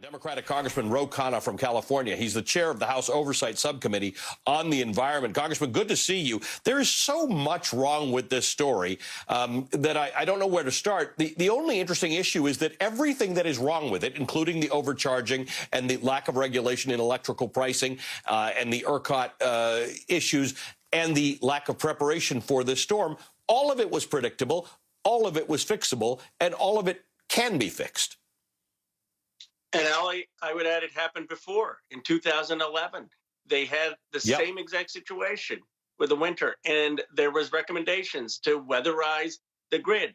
Democratic Congressman Khanna from California. He's the chair of the House Oversight Subcommittee on the Environment. Congressman, good to see you. There is so much wrong with this story that I don't know where to start. The only interesting issue is that everything that is wrong with it, including the overcharging and the lack of regulation in electrical pricing and the ERCOT issues and the lack of preparation for this storm, all of it was predictable, all of it was fixable, and all of it can be fixed. And Ali, I would add it happened before. In 2011, they had the same exact situation with the winter, and there was recommendations to weatherize the grid.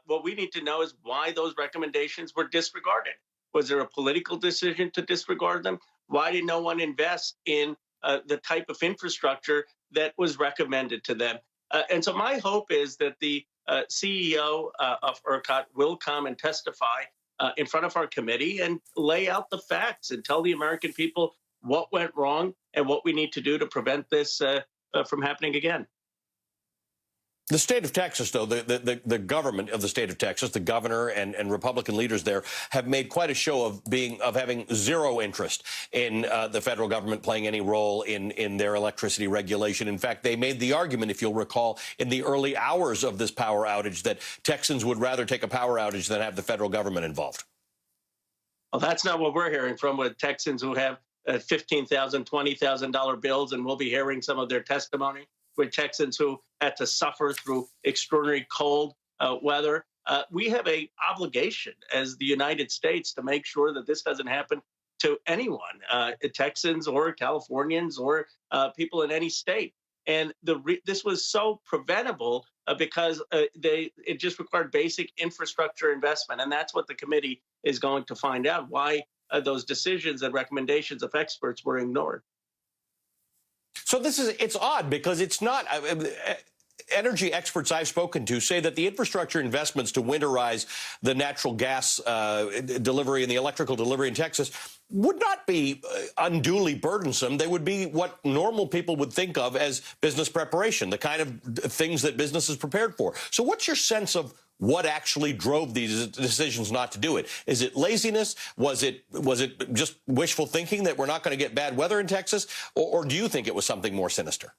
What we need to know is why those recommendations were disregarded. Was there a political decision to disregard them? Why did no one invest in the type of infrastructure that was recommended to them? And so my hope is that the CEO of ERCOT will come and testify in front of our committee and lay out the facts and tell the American people what went wrong and what we need to do to prevent this from happening again. The state of Texas, though, the government of the state of Texas, the governor and Republican leaders there have made quite a show of having zero interest in the federal government playing any role in their electricity regulation. In fact, they made the argument, if you'll recall, in the early hours of this power outage that Texans would rather take a power outage than have the federal government involved. Well, that's not what we're hearing from with Texans who have $15,000, $20,000 bills, and we'll be hearing some of their testimony with Texans who had to suffer through extraordinary cold weather. We have an obligation as the United States to make sure that this doesn't happen to anyone, Texans or Californians or people in any state. And this was so preventable because it just required basic infrastructure investment. And that's what the committee is going to find out, why those decisions and recommendations of experts were ignored. So it's odd because it's not. Energy experts I've spoken to say that the infrastructure investments to winterize the natural gas delivery and the electrical delivery in Texas would not be unduly burdensome. They would be what normal people would think of as business preparation, the kind of things that business is prepared for. So what's your sense of what actually drove these decisions not to do it? Is it laziness? Was it just wishful thinking that we're not going to get bad weather in Texas? Or do you think it was something more sinister?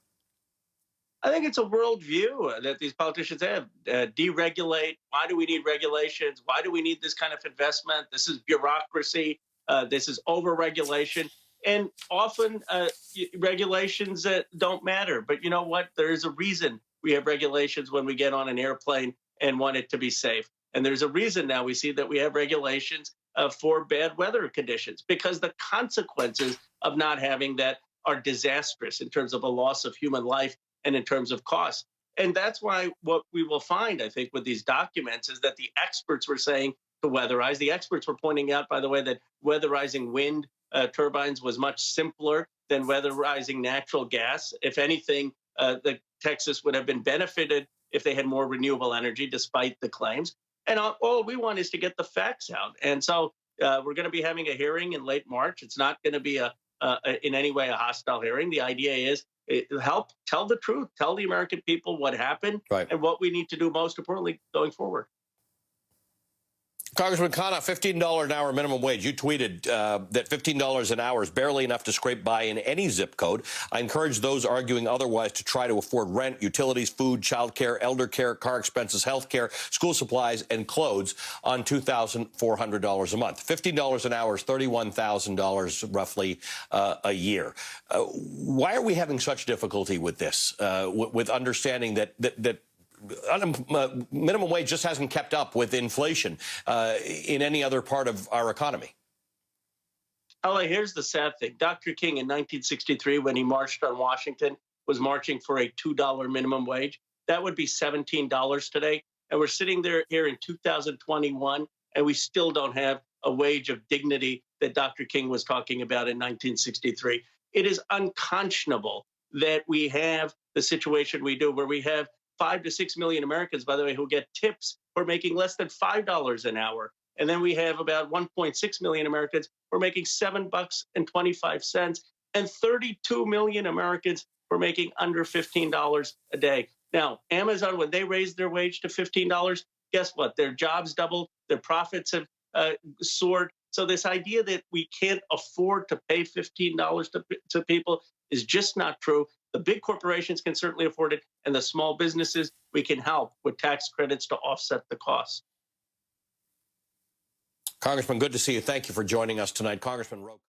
I think it's a worldview that these politicians have. Deregulate. Why do we need regulations? Why do we need this kind of investment? This is bureaucracy. This is overregulation. And often regulations don't matter. But you know what? There is a reason we have regulations when we get on an airplane and want it to be safe. And there's a reason now we see that we have regulations for bad weather conditions, because the consequences of not having that are disastrous in terms of a loss of human life and in terms of cost. And that's why what we will find, I think, with these documents is that the experts were saying to weatherize. The experts were pointing out, by the way, that weatherizing wind turbines was much simpler than weatherizing natural gas. If anything, Texas would have been benefited if they had more renewable energy, despite the claims. And all we want is to get the facts out. And so we're going to be having a hearing in late March. It's not going to be in any way a hostile hearing. The idea is help tell the truth, tell the American people what happened and what we need to do most importantly going forward. Congressman Khanna, $15 an hour minimum wage. You tweeted that $15 an hour is barely enough to scrape by in any zip code. I encourage those arguing otherwise to try to afford rent, utilities, food, child care, elder care, car expenses, health care, school supplies, and clothes on $2,400 a month. $15 an hour is $31,000 roughly a year. Why are we having such difficulty with this, with understanding that minimum wage just hasn't kept up with inflation in any other part of our economy? Oh, here's the sad thing. Dr. King in 1963, when he marched on Washington, was marching for a $2 minimum wage. That would be $17 today. And we're sitting there here in 2021, and we still don't have a wage of dignity that Dr. King was talking about in 1963. It is unconscionable that we have the situation we do, where we have 5 to 6 million Americans, by the way, who get tips for making less than $5 an hour. And then we have about 1.6 million Americans who are making $7.25, and 32 million Americans who are making under $15 a day. Now, Amazon, when they raised their wage to $15, guess what? Their jobs doubled, their profits have soared, So this idea that we can't afford to pay $15 to people is just not true. The big corporations can certainly afford it, and the small businesses, we can help with tax credits to offset the costs. Congressman, good to see you. Thank you for joining us tonight. Congressman Roque.